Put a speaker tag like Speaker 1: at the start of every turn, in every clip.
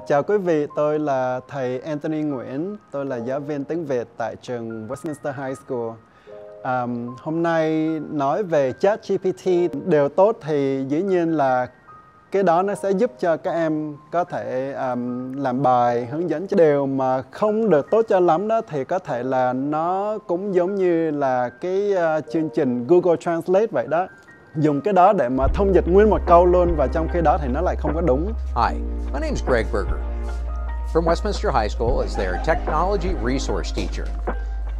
Speaker 1: Chào quý vị, tôi là thầy Anthony Nguyễn, tôi là giáo viên tiếng Việt tại trường Westminster High School. Hôm nay nói về ChatGPT, điều tốt thì dĩ nhiên là cái đó nó sẽ giúp cho các em có thể làm bài, hướng dẫn. Điều mà không được tốt cho lắm đó thì có thể là nó cũng giống như là cái chương trình Google Translate vậy đó. Dùng cái đó để mà thông dịch nguyên một câu luôn, và trong khi đó thì nó lại không có đúng.
Speaker 2: Hi, my name is Greg Berger from Westminster High School as their technology resource teacher.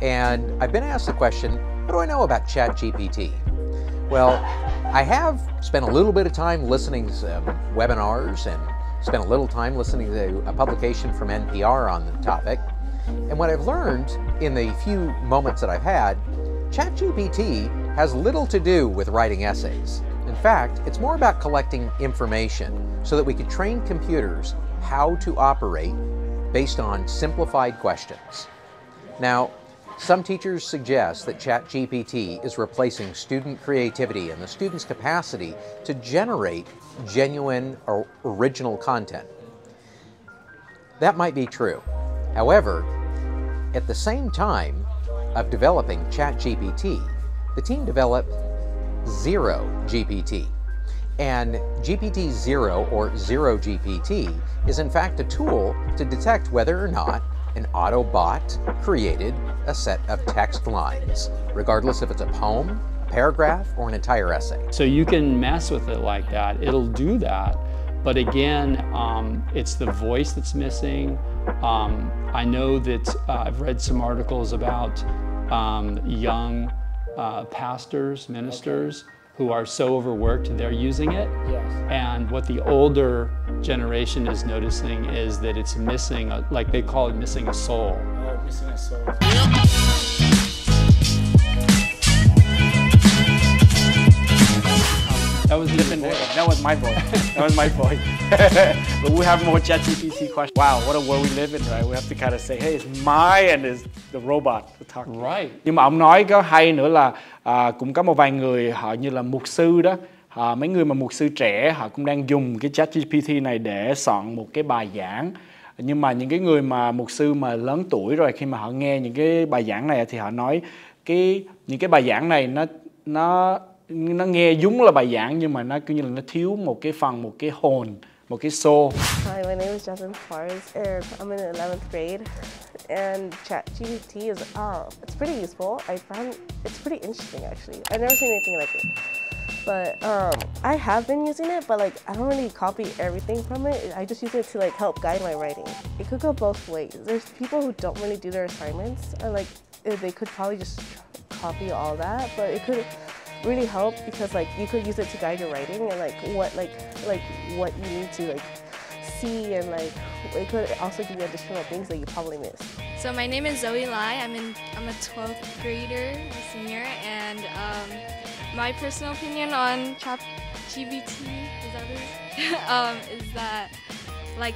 Speaker 2: And I've been asked the question, what do I know about ChatGPT? Well, I have spent a little bit of time listening to some webinars and spent a little time listening to a publication from NPR on the topic. And what I've learned in the few moments that I've had, ChatGPT has little to do with writing essays. In fact, it's more about collecting information so that we can train computers how to operate based on simplified questions. Now, some teachers suggest that ChatGPT is replacing student creativity and the student's capacity to generate genuine or original content. That might be true. However, at the same time of developing ChatGPT, the team developed ZeroGPT. And GPT-0 or ZeroGPT is in fact a tool to detect whether or not an Autobot created a set of text lines, regardless if it's a poem, a paragraph, or an entire essay.
Speaker 3: So you can mess with it like that. It'll do that. But again, it's the voice that's missing. I know that I've read some articles about young pastors, ministers, who are so overworked, they're using it.
Speaker 4: Yes.
Speaker 3: And what the older generation is noticing is that it's missing, like they call it missing a soul.
Speaker 4: Oh, missing a soul.
Speaker 3: That was different.
Speaker 4: That was my voice. That was my voice. But we have more ChatGPT questions. Wow, what a world we live in, right? We have to kind of say, hey, it's my and it's the robot talking.
Speaker 3: Right.
Speaker 4: Nhưng mà ông nói có hay nữa là cũng có một vài người họ như là mục sư đó, mấy người mà mục sư trẻ họ cũng đang dùng cái ChatGPT này để soạn một cái bài giảng. Nhưng mà những cái người mà mục sư mà lớn tuổi rồi, khi mà họ nghe những cái bài giảng này thì họ nói những cái bài giảng này nó nghe giống là bài giảng, nhưng mà nó cứ như là nó thiếu một cái phần, một cái hồn, một cái soul.
Speaker 5: Hi, my name is Jasmine Fars, and I'm in the 11th grade. And ChatGPT is it's pretty useful. I found it's pretty interesting actually. I've never seen anything like it. But I have been using it, but like I don't really copy everything from it. I just use it to like help guide my writing. It could go both ways. There's people who don't really do their assignments, and like they could probably just copy all that, but it could really help because like you could use it to guide your writing and like what you need to like see, and like it could also give you additional things that you probably miss.
Speaker 6: So my name is Zoe Lai. I'm a 12th grader, a senior, and my personal opinion on ChatGPT is that like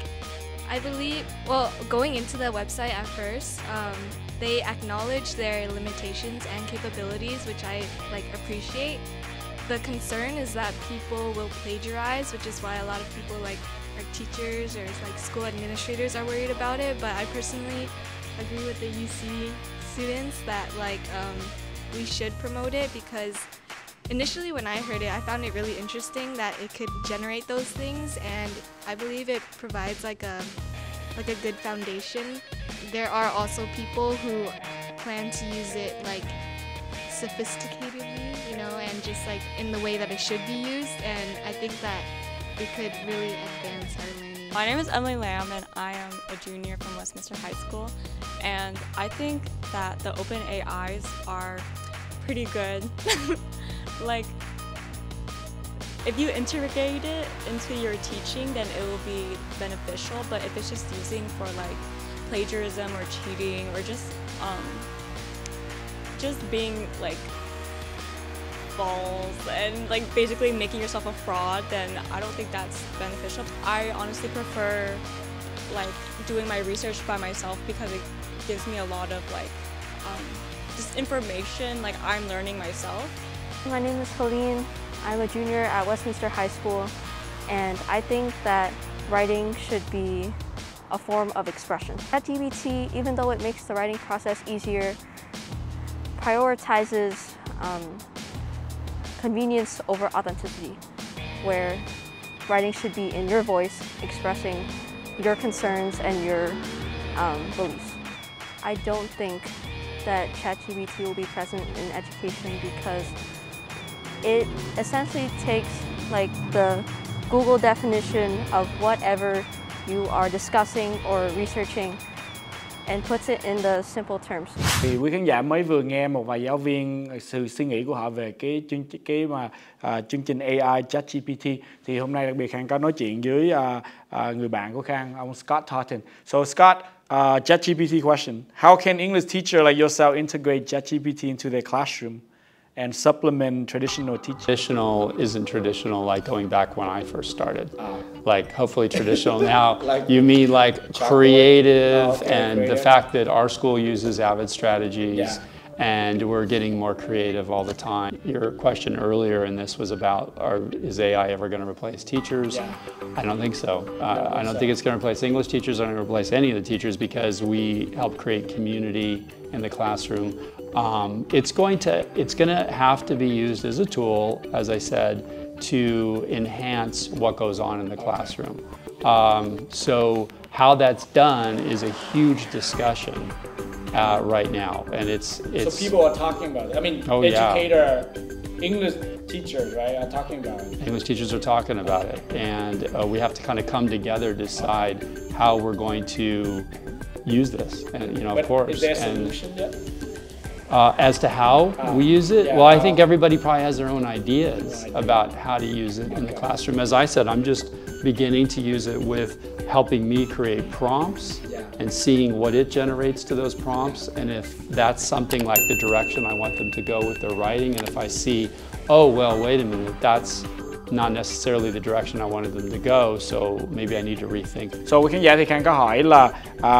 Speaker 6: I believe, well, going into the website at first, they acknowledge their limitations and capabilities, which I like appreciate. The concern is that people will plagiarize, which is why a lot of people like our teachers or like school administrators are worried about it. But I personally agree with the UC students that like we should promote it, because initially when I heard it, I found it really interesting that it could generate those things, and I believe it provides like a good foundation. There are also people who plan to use it like sophisticatedly, you know, and just like in the way that it should be used, and I think that it could really advance our learning.
Speaker 7: My name is Emily Lamb, and I am a junior from Westminster High School, and I think that the OpenAI's are pretty good. Like, if you integrate it into your teaching, then it will be beneficial, but if it's just using for like plagiarism or cheating or just being like false and like basically making yourself a fraud, then I don't think that's beneficial. I honestly prefer like doing my research by myself because it gives me a lot of like just information like I'm learning myself.
Speaker 8: My name is Helene. I'm a junior at Westminster High School, and I think that writing should be a form of expression. ChatGPT, even though it makes the writing process easier, prioritizes convenience over authenticity, where writing should be in your voice, expressing your concerns and your beliefs. I don't think that ChatGPT will be present in education because it essentially takes like the Google definition of whatever you are discussing or researching and puts it in the simple terms.
Speaker 4: Thì quý khán giả mới vừa nghe một vài giáo viên sự suy nghĩ của họ về cái chương trình AI ChatGPT. Thì hôm nay đặc biệt Khang có nói chuyện với người bạn của Khang, ông Scott Totten. So Scott, ChatGPT question: How can English teacher like yourself integrate ChatGPT into their classroom and supplement traditional teaching?
Speaker 3: Traditional isn't traditional like going back when I first started. Like hopefully traditional now, like you mean like creative and creative. The fact that our school uses Avid strategies and we're getting more creative all the time. Your question earlier in this was about, is AI ever going to replace teachers? I don't think so. I don't think it's going to replace English teachers. I don't replace any of the teachers because we help create community in the classroom. It's going to have to be used as a tool, as I said, to enhance what goes on in the classroom. So how that's done is a huge discussion right now, and it's.
Speaker 4: So people are talking about it. I mean, English teachers, right, are talking about it.
Speaker 3: English teachers are talking about it, and we have to kind of come together to decide how we're going to use this, and
Speaker 4: But
Speaker 3: of course.
Speaker 4: Is there a solution yet?
Speaker 3: As to how we use it, well, I think everybody probably has their own ideas about how to use it in the classroom. As I said, I'm just beginning to use it with helping me create prompts and seeing what it generates to those prompts, and if that's something like the direction I want them to go with their writing, and if I see, oh, well, wait a minute, that's not necessarily the direction I wanted them to go, so maybe I need to rethink.
Speaker 4: So quý khán giả thì Khang có hỏi là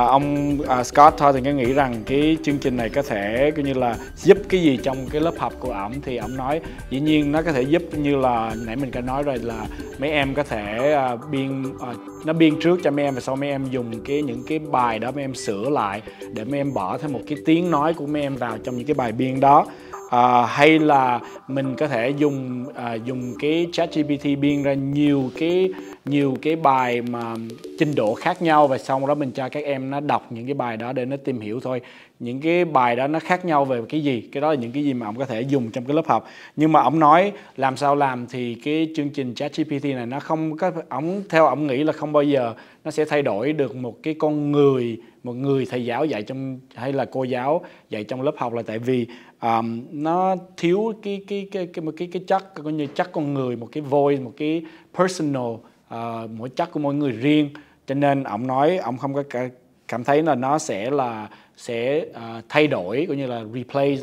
Speaker 4: ông Scott thôi thì có nghĩ rằng cái chương trình này có thể coi như là giúp cái gì trong cái lớp học của ổng, thì ổng nói dĩ nhiên nó có thể giúp như là nãy mình có nói rồi, là mấy em có thể nó biên trước cho mấy em và sau mấy em dùng những cái bài đó mấy em sửa lại để mấy em bỏ thêm một cái tiếng nói của mấy em vào trong những cái bài biên đó. Hay là mình có thể dùng cái ChatGPT biên ra nhiều cái bài mà trình độ khác nhau, và sau đó mình cho các em nó đọc những cái bài đó để nó tìm hiểu thôi. Những cái bài đó nó khác nhau về cái gì, cái đó là những cái gì mà ông có thể dùng trong cái lớp học. Nhưng mà ông nói làm sao làm thì cái chương trình ChatGPT này nó không có, theo ông nghĩ là không bao giờ nó sẽ thay đổi được một cái con người, một người thầy giáo dạy trong, hay là cô giáo dạy trong lớp học, là tại vì nó thiếu cái chất, coi như chất con người, một cái voice, một cái personal, mỗi chất của mỗi người riêng. Cho nên ông nói ông không có cảm thấy là nó sẽ thay đổi, coi như là replace,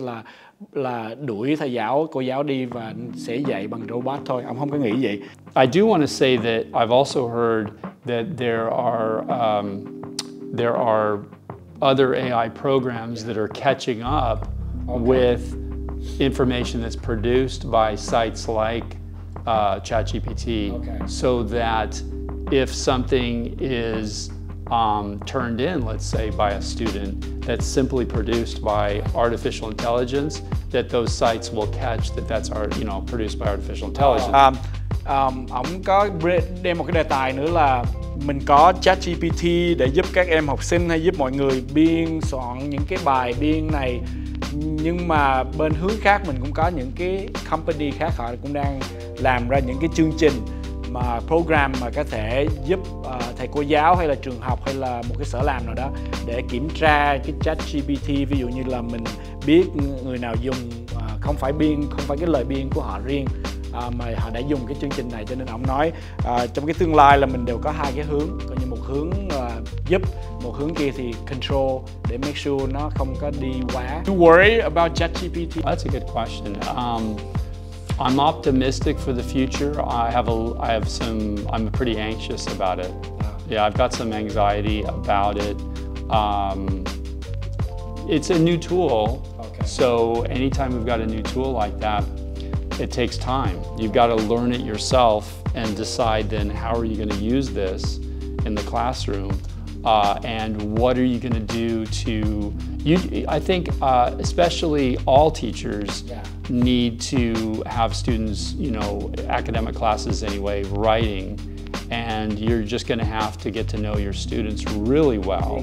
Speaker 4: là đuổi thầy giáo, cô giáo đi và sẽ dạy bằng robot thôi. Ông không có nghĩ vậy.
Speaker 3: I do want to say that I've also heard that there are other AI programs that are catching up with information that's produced by sites like ChatGPT, so that if something is turned in, let's say, by a student that's simply produced by artificial intelligence, that those sites will catch that that's produced by artificial intelligence.
Speaker 4: Ông có đem một cái đề tài nữa là mình có ChatGPT để giúp các em học sinh hay giúp mọi người biên soạn những cái bài biên này, nhưng mà bên hướng khác mình cũng có những cái company khác, họ cũng đang làm ra những cái chương trình mà program mà có thể giúp thầy cô giáo hay là trường học hay là một cái sở làm nào đó để kiểm tra cái ChatGPT. Ví dụ như là mình biết người nào dùng không phải cái lời biên của họ riêng, mà họ đã dùng cái chương trình này. Cho nên ông nói trong cái tương lai là mình đều có hai cái hướng, coi như một hướng giúp, một hướng kia thì control, để make sure nó không có đi quá. You worry about ChatGPT?
Speaker 3: That's a good question. I'm optimistic for the future. I'm pretty anxious about it. Yeah, I've got some anxiety about it. It's a new tool, so anytime we've got a new tool like that, it takes time. You've got to learn it yourself and decide then how are you going to use this in the classroom, and what are you going to do to, I think especially all teachers need to have students, you know, academic classes anyway, writing, and you're just going to have to get to know your students really well.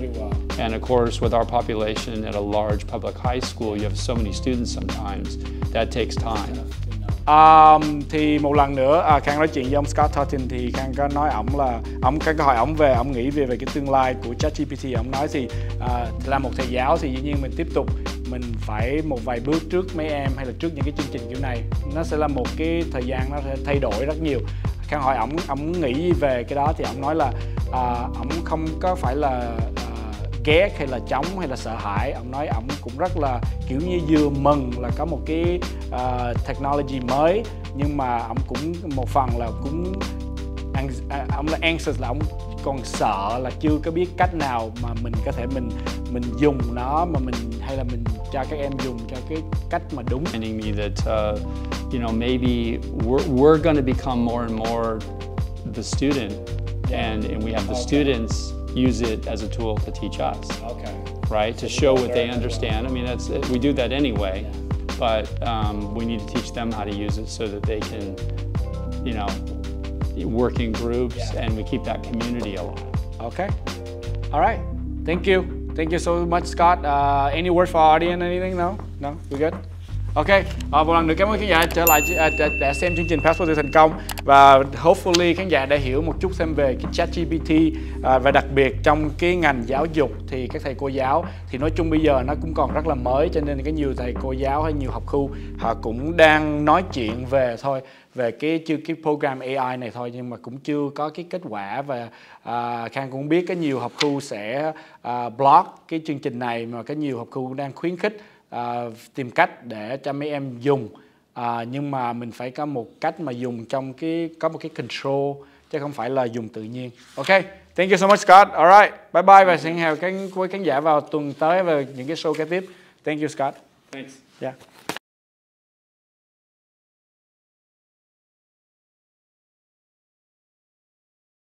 Speaker 3: And of course, with our population at a large public high school, you have so many students sometimes, that takes time.
Speaker 4: Thì một lần nữa Khang nói chuyện với ông Scott Totten thì Khang có nói Khang có hỏi ổng về ổng nghĩ về cái tương lai của ChatGPT. Ổng nói thì là một thầy giáo thì dĩ nhiên mình phải một vài bước trước mấy em hay là trước những cái chương trình kiểu này, nó sẽ là một cái thời gian nó sẽ thay đổi rất nhiều. Khang hỏi ổng nghĩ về cái đó thì ổng nói là ổng không có phải là ghét hay là chống hay là sợ hãi. Ông nói ổng cũng rất là kiểu như vừa mừng là có một cái technology mới, nhưng mà ổng cũng một phần là cũng ổng là anxious, là ổng còn sợ là chưa có biết cách nào mà mình có thể mình dùng nó mà hay là mình cho các em dùng cho cái cách mà đúng.
Speaker 3: Meaning me that you know, maybe we're going to become more and more the student, and we have the students use it as a tool to teach us, right? To show what they understand. I mean, we do that anyway, but we need to teach them how to use it so that they can, you know, work in groups, and we keep that community alive.
Speaker 4: Okay. All right. Thank you. Thank you so much, Scott. Any word for our audience? Anything? No? No? We good? Ok, một lần nữa cảm ơn khán giả trở lại đã xem chương trình Passport từ Thành Công, và hopefully khán giả đã hiểu một chút thêm về cái ChatGPT, và đặc biệt trong cái ngành giáo dục thì các thầy cô giáo thì nói chung bây giờ nó cũng còn rất là mới, cho nên cái nhiều thầy cô giáo hay nhiều học khu họ cũng đang nói chuyện về cái program AI này thôi, nhưng mà cũng chưa có cái kết quả. Và Khang cũng biết có nhiều học khu sẽ block cái chương trình này, mà có nhiều học khu cũng đang khuyến khích tìm cách để cho mấy em dùng, nhưng mà mình phải có một cách mà dùng trong có một cái control, chứ không phải là dùng tự nhiên. Ok, thank you so much, Scott. Alright, bye bye, và hẹn hò với khán giả vào tuần tới về những cái show kế tiếp. Thank you, Scott.
Speaker 3: Thanks.
Speaker 4: Yeah.